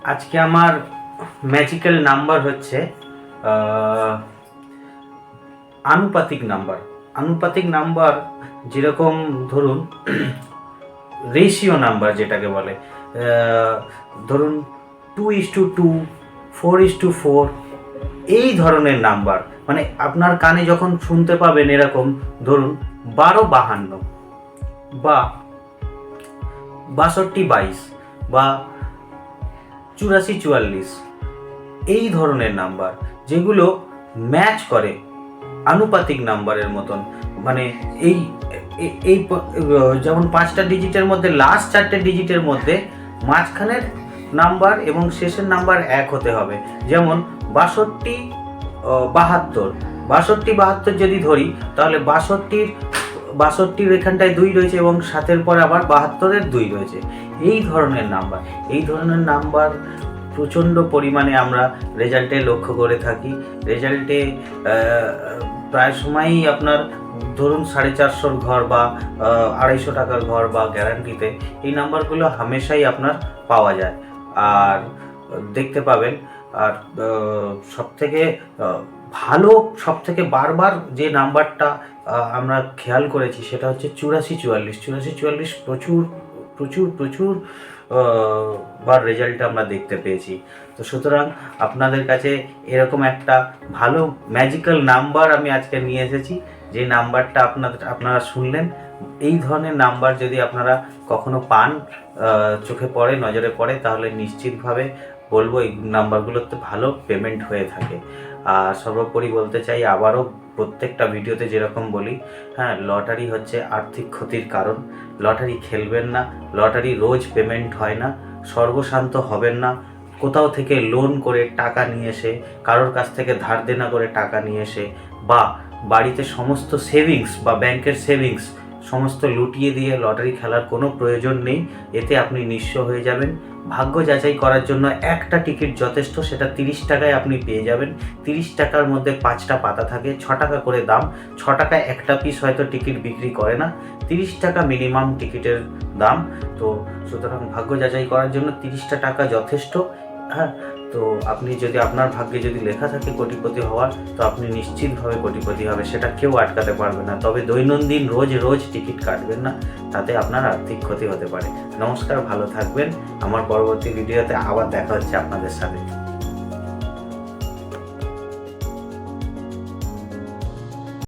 আজকে আমার magical number হচ্ছে আনুপাতিক নাম্বার। আনুপাতিক নাম্বার যেরকম ধরুন রেশিও নাম্বার যেটাকে বলে, ধরুন 2:2, 4:4, এই ধরনের নাম্বার। মানে আপনার কানে যখন শুনতে পাবেন এরকম, ধরুন 12-52 বা 62-22 বা 84-44, এই ধরনের নাম্বার যেগুলো ম্যাচ করে আনুপাতিক নাম্বারের মতন। মানে এই এই যেমন 5টা ডিজিটের মধ্যে লাস্ট 4টে ডিজিটের মধ্যে মাঝখানের নাম্বার এবং শেষের নাম্বার এক হতে হবে। যেমন 62-72 যদি ধরি, তাহলে 62-র এখানটায় 2 রয়েছে এবং 7-এর পরে আবার 72-এর 2 রয়েছে। এই ধরনের নাম্বার প্রচণ্ড পরিমাণে আমরা রেজাল্টে লক্ষ্য করে থাকি। রেজাল্টে প্রায় সময়ই আপনার ধরুন 450 ঘর বা 250 টাকার ঘর বা গ্যারান্টিতে এই নাম্বারগুলো হামেশাই আপনার পাওয়া যায় আর দেখতে পাবেন। আর সবথেকে ভালো, সবথেকে বারবার যে নাম্বারটা আমরা খেয়াল করেছি সেটা হচ্ছে 84-44। প্রচুর বার রেজাল্ট আমরা দেখতে পেয়েছি। তো সুতরাং আপনাদের কাছে এরকম একটা ভালো ম্যাজিক্যাল নাম্বার আমি আজকে নিয়ে এসেছি, যে নাম্বারটা আপনারা শুনলেন। এই ধরনের নাম্বার যদি আপনারা কখনো পান, চোখে পড়ে, নজরে পড়ে, তাহলে নিশ্চিতভাবে বলবো এই নাম্বারগুলোতে ভালো পেমেন্ট হয়ে থাকে। আর সর্বোপরি বলতে চাই, আবারও প্রত্যেকটা ভিডিওতে যেরকম বলি, হ্যাঁ, লটারি হচ্ছে আর্থিক ক্ষতির কারণ। লটারি খেলবেন না। লটারি রোজ পেমেন্ট হয় না। সর্বশান্ত হবেন না। কোথাও থেকে লোন করে টাকা নিয়ে এসে, কারোর কাছ থেকে ধার দেনা করে টাকা নিয়ে এসে, বা বাড়িতে সমস্ত সেভিংস বা ব্যাংকের সেভিংস সমস্ত লুটিয়ে দিয়ে লটারি খেলার কোনো প্রয়োজন নেই। এতে আপনি নিঃস্ব হয়ে যাবেন। ভাগ্য যাচাই করার জন্য একটা টিকিট যথেষ্ট, সেটা 30 টাকায় আপনি পেয়ে যাবেন। 30 টাকার মধ্যে 5টা পাতা থাকে, 6 টাকা করে দাম। 6 টাকায় একটা পিস হয়তো টিকিট বিক্রি করে না, 30 টাকা মিনিমাম টিকিটের দাম। তো সুতরাং ভাগ্য যাচাই করার জন্য 30টা টাকা যথেষ্ট। হ্যাঁ, তো আপনি যদি আপনার ভাগ্যে যদি লেখা থাকে কোটিপতি হওয়ার, তো আপনি নিশ্চিতভাবে কোটিপতি হবে, সেটা কেউ আটকাতে পারবে না। তবে দৈনন্দিন রোজ টিকিট কাটবেন না, তাতে আপনার আর্থিক ক্ষতি হতে পারে। নমস্কার, ভালো থাকবেন। আমার পরবর্তী ভিডিওতে আবার দেখা হচ্ছে আপনাদের সাথে।